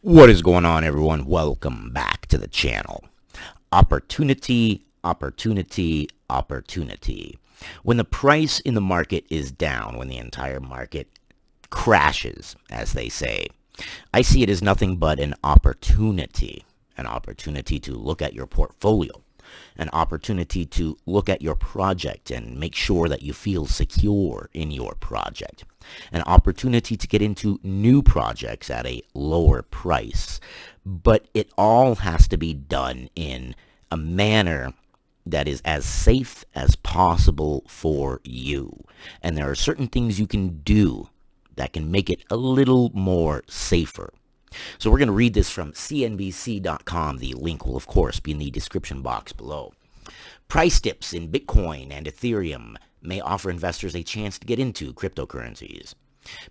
What is going on, everyone? Welcome back to the channel. Opportunity, opportunity, opportunity. When the price in the market is down, when the entire market crashes, as they say, I see it as nothing but an opportunity to look at your portfolio, an opportunity to look at your project and make sure that you feel secure in your project, an opportunity to get into new projects at a lower price. But it all has to be done in a manner that is as safe as possible for you. And there are certain things you can do that can make it a little more safer. So we're going to read this from cnbc.com. The link will, of course, be in the description box below. Price dips in Bitcoin and Ethereum may offer investors a chance to get into cryptocurrencies.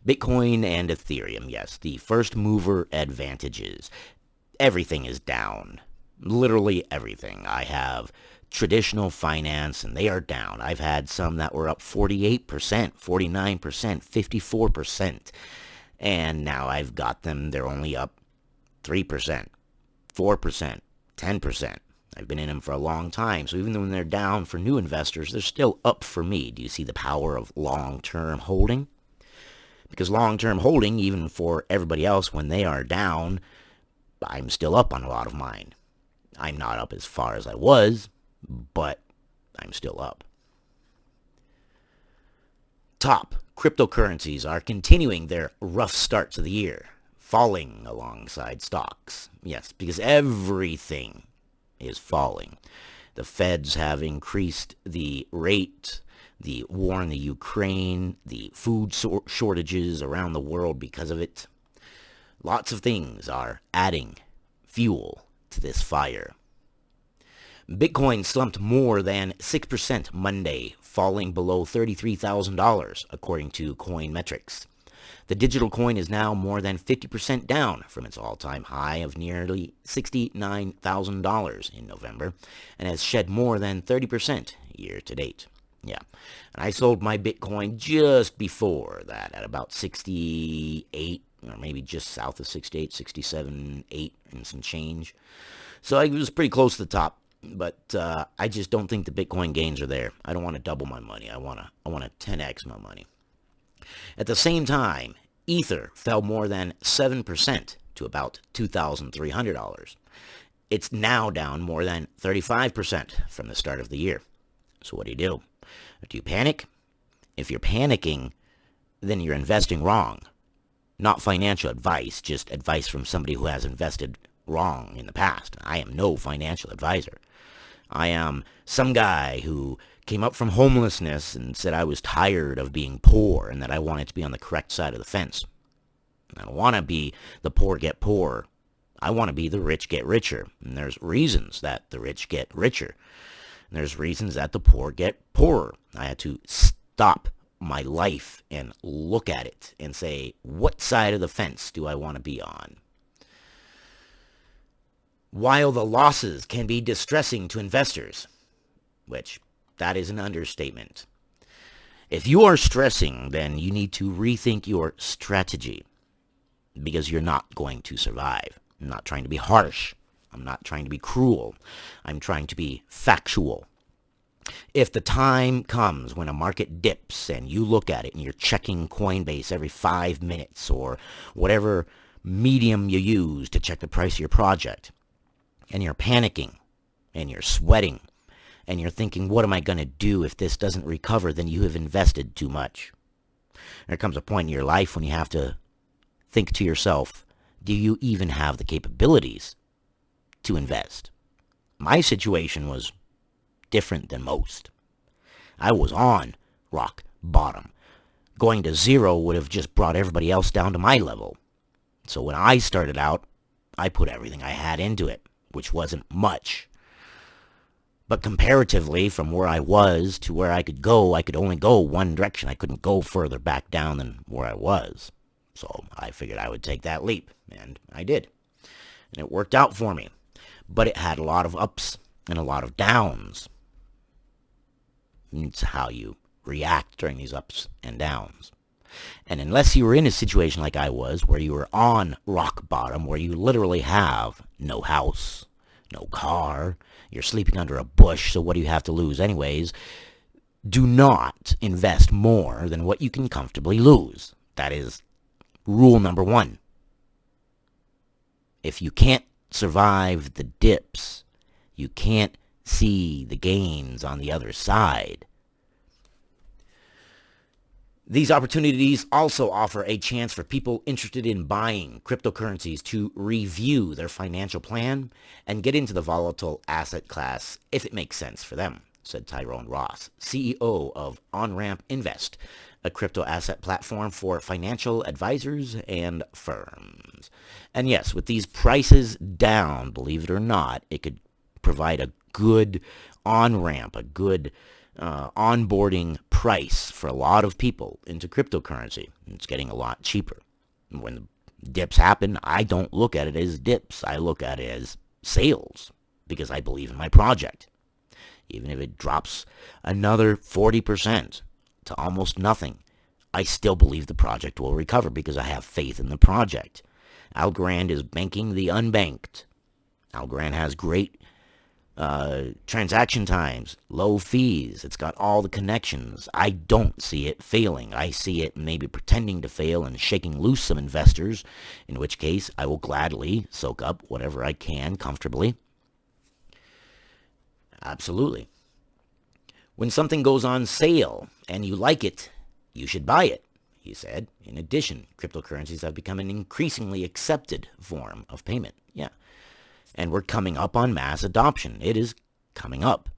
Bitcoin and Ethereum, yes, the first mover advantages. Everything is down. Literally everything. I have traditional finance and they are down. I've had some that were up 48%, 49%, 54%. And now I've got them, they're only up 3%, 4%, 10%. I've been in them for a long time, so even when they're down for new investors, they're still up for me. Do you see the power of long-term holding? Because long-term holding, even for everybody else, when they are down, I'm still up on a lot of mine. I'm not up as far as I was, but I'm still up. Top cryptocurrencies are continuing their rough start to the year, falling alongside stocks. Yes, because everything is falling. The feds have increased the rate, the war in the Ukraine, the food shortages around the world because of it. Lots of things are adding fuel to this fire. Bitcoin slumped more than 6% Monday, falling below $33,000, according to Coin Metrics. The digital coin is now more than 50% down from its all-time high of nearly $69,000 in November, and has shed more than 30% year to date. Yeah, and I sold my Bitcoin just before that at about 68, or maybe just south of 68, 67, 8, and some change. So I was pretty close to the top. But I just don't think the Bitcoin gains are there. I don't want to double my money. I want to 10x my money. At the same time, Ether fell more than 7% to about $2,300. It's now down more than 35% from the start of the year. So what do? Do you panic? If you're panicking, then you're investing wrong. Not financial advice, just advice from somebody who has invested wrong in the past. I am no financial advisor. I am some guy who came up from homelessness and said I was tired of being poor and that I wanted to be on the correct side of the fence. I don't want to be the poor get poorer. I want to be the rich get richer. And there's reasons that the rich get richer. And there's reasons that the poor get poorer. I had to stop my life and look at it and say, what side of the fence do I want to be on? While the losses can be distressing to investors, which that is an understatement. If you are stressing, then you need to rethink your strategy because you're not going to survive. I'm not trying to be harsh. I'm not trying to be cruel. I'm trying to be factual. If the time comes when a market dips and you look at it and you're checking Coinbase every 5 minutes or whatever medium you use to check the price of your project, and you're panicking, and you're sweating, and you're thinking, what am I going to do if this doesn't recover? Then you have invested too much. There comes a point in your life when you have to think to yourself, do you even have the capabilities to invest? My situation was different than most. I was on rock bottom. Going to zero would have just brought everybody else down to my level. So when I started out, I put everything I had into it, which wasn't much. But comparatively, from where I was to where I could only go one direction. I couldn't go further back down than where I was. So I figured I would take that leap, and I did. And it worked out for me. But it had a lot of ups and a lot of downs. It's how you react during these ups and downs. And unless you were in a situation like I was, where you were on rock bottom, where you literally have no house, no car, you're sleeping under a bush, so what do you have to lose anyways? Do not invest more than what you can comfortably lose. That is rule number one. If you can't survive the dips, you can't see the gains on the other side. These opportunities also offer a chance for people interested in buying cryptocurrencies to review their financial plan and get into the volatile asset class if it makes sense for them, said Tyrone Ross, CEO of OnRamp Invest, a crypto asset platform for financial advisors and firms. And yes, with these prices down, believe it or not, it could provide a good on-ramp, a good onboarding price for a lot of people into cryptocurrency. It's getting a lot cheaper. When the dips happen, I don't look at it as dips. I look at it as sales because I believe in my project. Even if it drops another 40% to almost nothing, I still believe the project will recover because I have faith in the project. Algorand is banking the unbanked. Algorand has great transaction times, low fees. It's got all the connections. I don't see it failing. I see it maybe pretending to fail and shaking loose some investors, in which case I will gladly soak up whatever I can comfortably. Absolutely. When something goes on sale and you like it, you should buy it, he said. In addition, cryptocurrencies have become an increasingly accepted form of payment. Yeah. And we're coming up on mass adoption. It is coming up.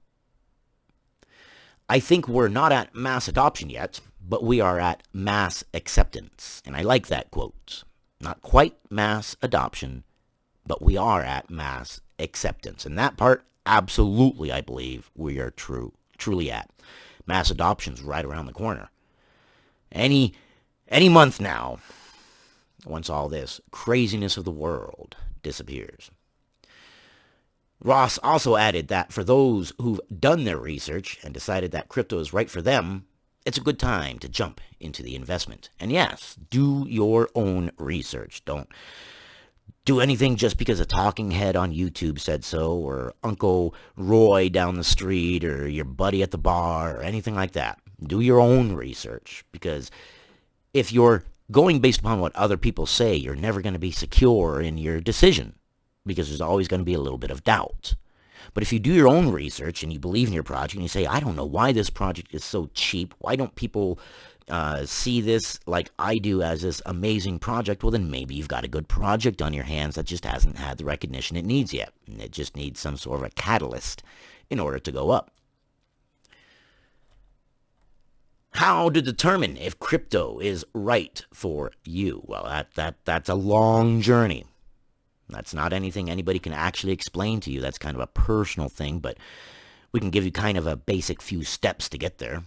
I think we're not at mass adoption yet, but we are at mass acceptance. And I like that quote. Not quite mass adoption, but we are at mass acceptance. And that part, absolutely, I believe we are truly at. Mass adoption's right around the corner. Any month now, once all this craziness of the world disappears. Ross also added that for those who've done their research and decided that crypto is right for them, it's a good time to jump into the investment. And yes, do your own research. Don't do anything just because a talking head on YouTube said so, or Uncle Roy down the street, or your buddy at the bar, or anything like that. Do your own research, because if you're going based upon what other people say, you're never going to be secure in your decision, because there's always going to be a little bit of doubt. But if you do your own research and you believe in your project and you say, I don't know why this project is so cheap, why don't people see this like I do as this amazing project, well then maybe you've got a good project on your hands that just hasn't had the recognition it needs yet. And it just needs some sort of a catalyst in order to go up. How to determine if crypto is right for you? Well, that's a long journey. That's not anything anybody can actually explain to you. That's kind of a personal thing, but we can give you kind of a basic few steps to get there.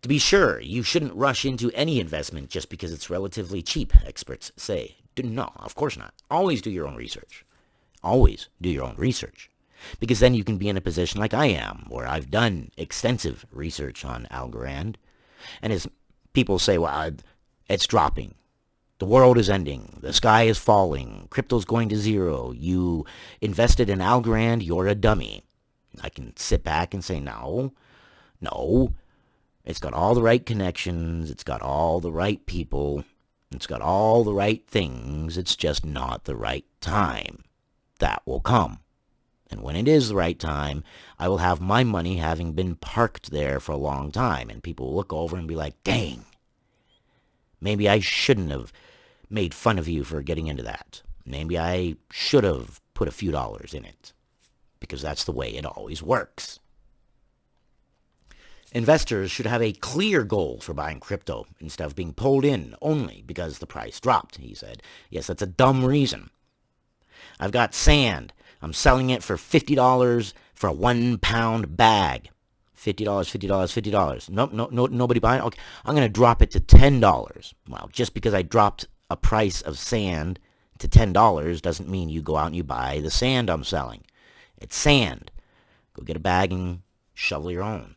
To be sure, you shouldn't rush into any investment just because it's relatively cheap, experts say. No, of course not. Always do your own research. Always do your own research. Because then you can be in a position like I am, where I've done extensive research on Algorand. And as people say, well, it's dropping. The world is ending. The sky is falling. Crypto's going to zero. You invested in Algorand. You're a dummy. I can sit back and say, no. It's got all the right connections. It's got all the right people. It's got all the right things. It's just not the right time. That will come. And when it is the right time, I will have my money having been parked there for a long time. And people will look over and be like, dang, maybe I shouldn't have made fun of you for getting into that. Maybe I should have put a few dollars in it. Because that's the way it always works. Investors should have a clear goal for buying crypto instead of being pulled in only because the price dropped, he said. Yes, that's a dumb reason. I've got sand. I'm selling it for $50 for a 1 pound bag. $50, $50, $50. Nope, nobody buying? Okay, I'm going to drop it to $10. Well, just because I dropped a price of sand to $10 doesn't mean you go out and you buy the sand I'm selling. It's sand. Go get a bag and shovel your own.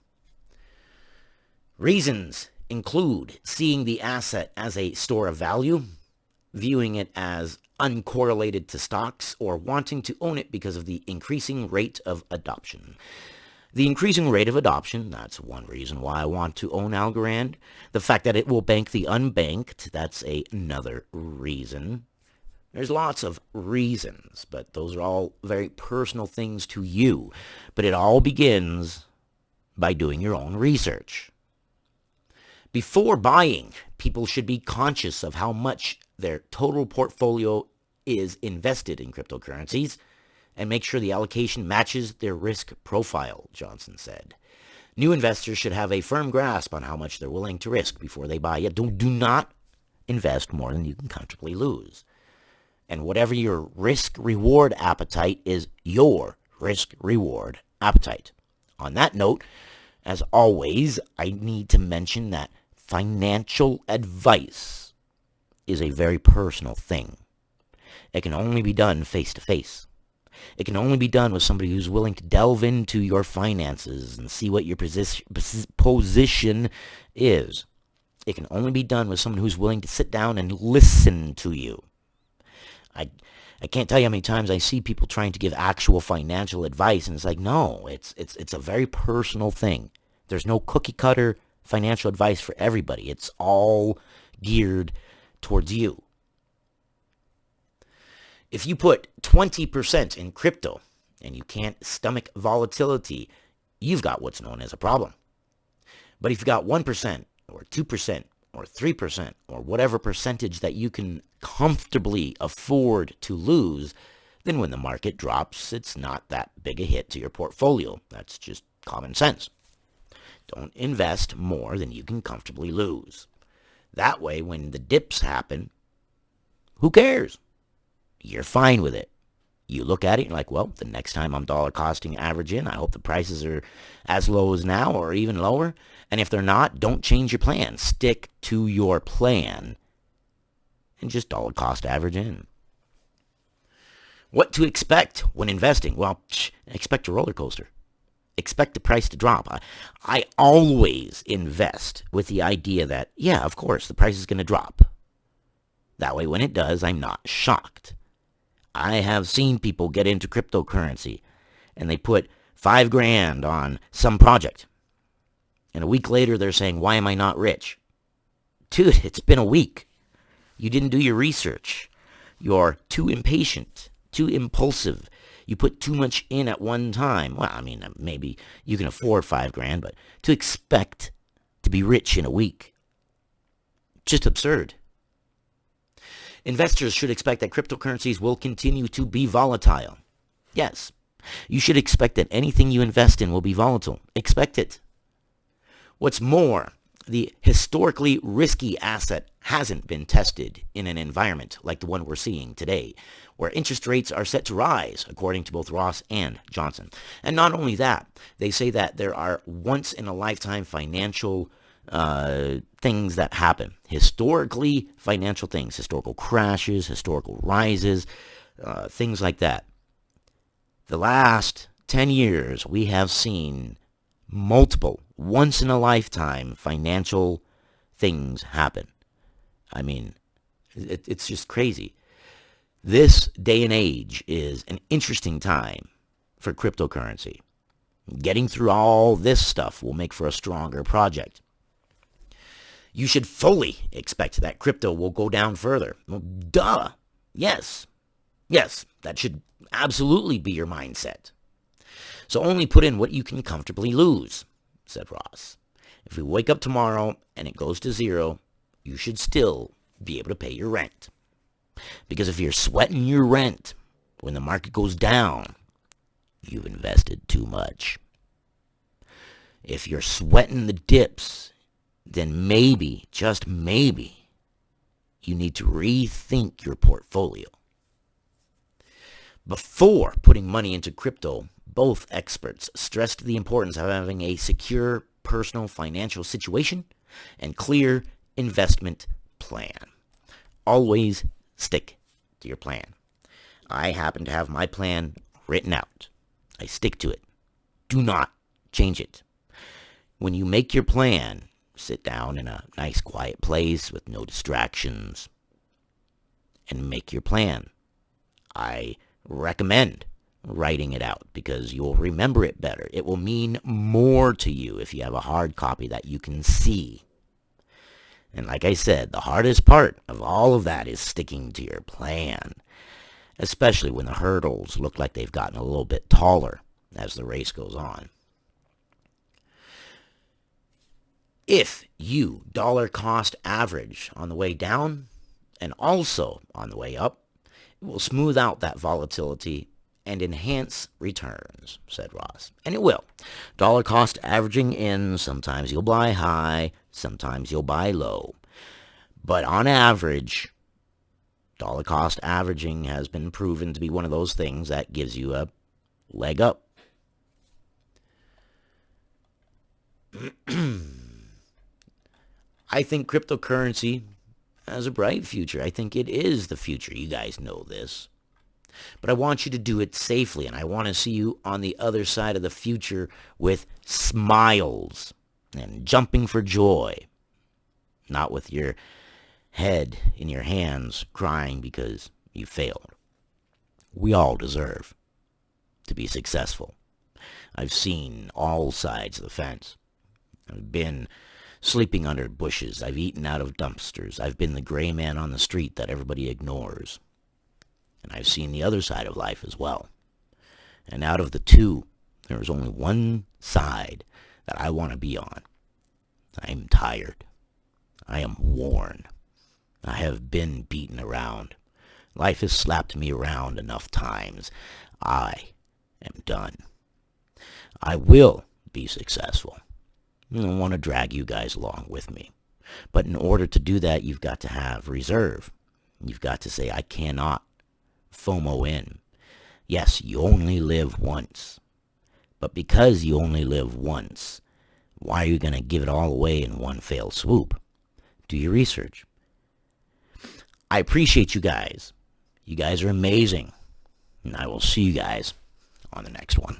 Reasons include seeing the asset as a store of value, viewing it as uncorrelated to stocks, or wanting to own it because of the increasing rate of adoption. The increasing rate of adoption, that's one reason why I want to own Algorand. The fact that it will bank the unbanked, that's another reason. There's lots of reasons, but those are all very personal things to you. But it all begins by doing your own research. Before buying, people should be conscious of how much their total portfolio is invested in cryptocurrencies and make sure the allocation matches their risk profile, Johnson said. New investors should have a firm grasp on how much they're willing to risk before they buy it. Do not invest more than you can comfortably lose. And whatever your risk-reward appetite is your risk-reward appetite. On that note, as always, I need to mention that financial advice is a very personal thing. It can only be done face-to-face. It can only be done with somebody who's willing to delve into your finances and see what your position is. It can only be done with someone who's willing to sit down and listen to you. I can't tell you how many times I see people trying to give actual financial advice, and it's like, no, it's a very personal thing. There's no cookie-cutter financial advice for everybody. It's all geared towards you. If you put 20% in crypto and you can't stomach volatility, you've got what's known as a problem. But if you got 1% or 2% or 3% or whatever percentage that you can comfortably afford to lose, then when the market drops, it's not that big a hit to your portfolio. That's just common sense. Don't invest more than you can comfortably lose. That way, when the dips happen, who cares? You're fine with it. You look at it and you're like, well, the next time I'm dollar costing average in, I hope the prices are as low as now or even lower. And if they're not, don't change your plan. Stick to your plan and just dollar cost average in. What to expect when investing? Well, expect a roller coaster. Expect the price to drop. I always invest with the idea that, yeah, of course, the price is going to drop. That way, when it does, I'm not shocked. I have seen people get into cryptocurrency and they put $5,000 on some project. And a week later, they're saying, why am I not rich? Dude, it's been a week. You didn't do your research. You're too impatient, too impulsive. You put too much in at one time. Well, I mean, maybe you can afford $5,000, but to expect to be rich in a week, just absurd. Investors should expect that cryptocurrencies will continue to be volatile. Yes, you should expect that anything you invest in will be volatile. Expect it. What's more, the historically risky asset hasn't been tested in an environment like the one we're seeing today, where interest rates are set to rise, according to both Ross and Johnson. And not only that, they say that there are once-in-a-lifetime financial things that happen. Historically, financial things, historical crashes, historical rises, things like that. The last 10 years, we have seen multiple once-in-a-lifetime financial things happen. I mean, it's just crazy. This day and age is an interesting time for cryptocurrency. Getting through all this stuff will make for a stronger project. You should fully expect that crypto will go down further. Well, duh. Yes, that should absolutely be your mindset. So only put in what you can comfortably lose, said Ross. If we wake up tomorrow and it goes to zero, you should still be able to pay your rent. Because if you're sweating your rent when the market goes down, you've invested too much. If you're sweating the dips, then maybe, just maybe, you need to rethink your portfolio. Before putting money into crypto, both experts stressed the importance of having a secure personal financial situation and clear investment plan. Always stick to your plan. I happen to have my plan written out. I stick to it. Do not change it. When you make your plan, Sit down in a nice quiet place with no distractions and make your plan. I recommend writing it out because you'll remember it better. It will mean more to you if you have a hard copy that you can see. And like I said, the hardest part of all of that is sticking to your plan, especially when the hurdles look like they've gotten a little bit taller as the race goes on. If you dollar cost average on the way down and also on the way up, it will smooth out that volatility and enhance returns, said Ross. And it will. Dollar cost averaging in, sometimes you'll buy high, sometimes you'll buy low. But on average, dollar cost averaging has been proven to be one of those things that gives you a leg up. I think cryptocurrency has a bright future. I think it is the future. You guys know this. But I want you to do it safely, and I want to see you on the other side of the future with smiles and jumping for joy, not with your head in your hands crying because you failed. We all deserve to be successful. I've seen all sides of the fence. I've been sleeping under bushes. I've eaten out of dumpsters. I've been the gray man on the street that everybody ignores. And I've seen the other side of life as well. And out of the two, there is only one side that I want to be on. I am tired. I am worn. I have been beaten around. Life has slapped me around enough times. I am done. I will be successful. I don't want to drag you guys along with me. But in order to do that, you've got to have reserve. You've got to say, I cannot FOMO in. Yes, you only live once. But because you only live once, why are you going to give it all away in one fell swoop? Do your research. I appreciate you guys. You guys are amazing. And I will see you guys on the next one.